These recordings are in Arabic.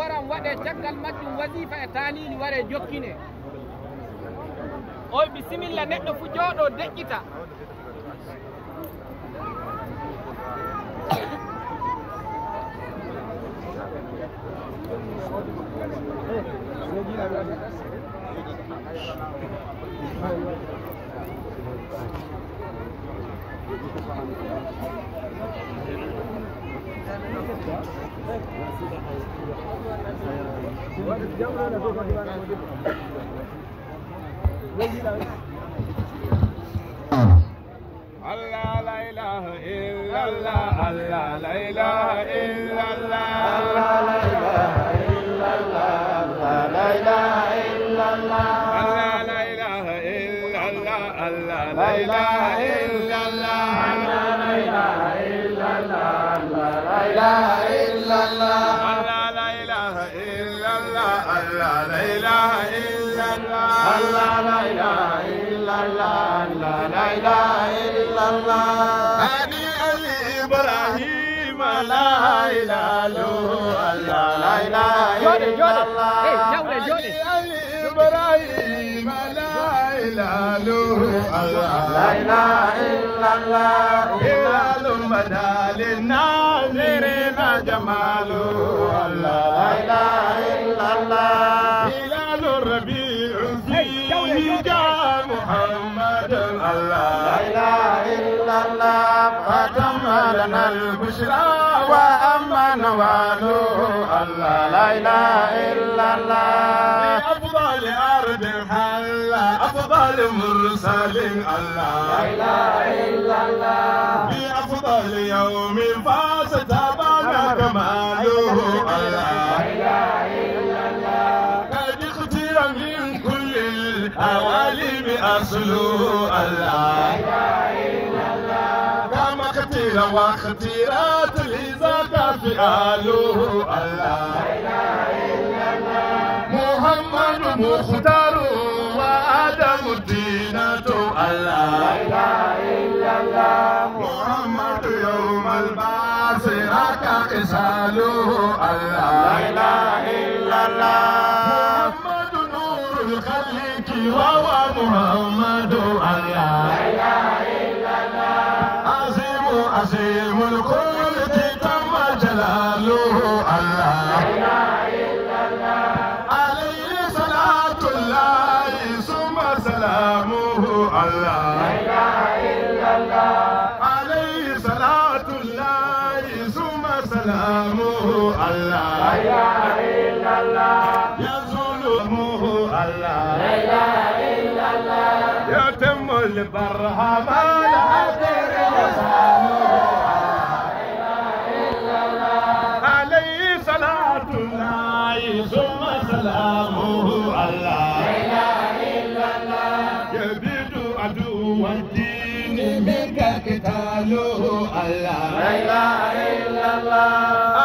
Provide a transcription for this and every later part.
waran waɗe caggal majjum wasifa e tanini ware jokkine oy bisimilla neɗɗo fu jooɗo deƴƴita Allah la ilaha illallah, Allah la ilaha illallah, Allah la ilaha illallah, Allah la ilaha illallah, Allah la ilaha illallah, Allah la ilaha illallah, Allah la ilaha illallah, Allah la ilaha illallah, Allah la ilaha illallah, Allah la ilaha illallah, Allah la ilaha illallah, Allah la ilaha illallah. Ani Ali Ibrahim la ilaha illallah, la ilaha illallah. Ali Ibrahim la ilaha illallah, la ilaha illallah. Hilalum badalin nazirina jamalu, la ilaha illallah. Hilalur rabi'u fihi ja Muhammad, Allah la ilaha illallah. Khatama lana al-bushra wa amma nawalu, Allah la ilaha illallah. بأفضل أرض حل أفضل مرسل، الله لا إله إلا الله. بأفضل يوم فاز تبان كماله، الله لا إله إلا الله. قد اختير من كل العوالم أصله، الله لا إله إلا الله. كما اختير واختيرات لذاك فعاله، الله لا إله إلا الله. محمد مختار وآدم الدينة، الله لا إله إلا الله. محمد يوم البعث راك قساله، الله لا إله إلا الله. محمد نور الخلق وهو محمد، الله لا إله إلا الله. عظيم عظيم الخلق تم جلاله، الله لا إله إلا الله. عليه صلاة الله ثم سلامه، الله لا إله إلا الله. عليه صلاة الله ثم سلامه، الله لا إله إلا الله. يزول همه، الله لا إله إلا الله. يتم البرهام على أثر وسامه، لا إله إلا الله. عليه صلاة الله ثم سلامه، الله لا إله إلا الله. يبيد عدو الدين منك قتاله، الله لا إله إلا الله.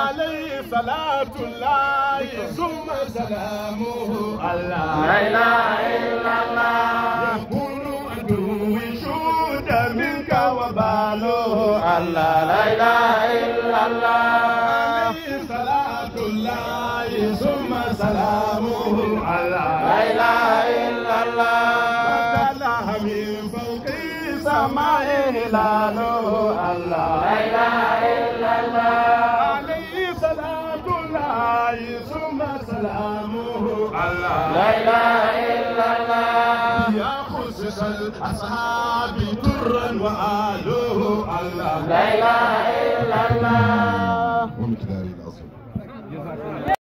عليه صلاة الله ثم سلامه، الله لا إله إلا الله. يكون عدو شود منك وباله، الله لا إله إلا الله. عليه صلاة الله ثم سلامه، الله لا إله إلا الله. الله من فوق السماء هلاله، الله لا إله إلا الله. عليه صلاة الله ثم سلامه، الله لا إله إلا الله. يا خصص الأصحاب درا وآله، الله لا إله إلا الله. ومقداره العظيم.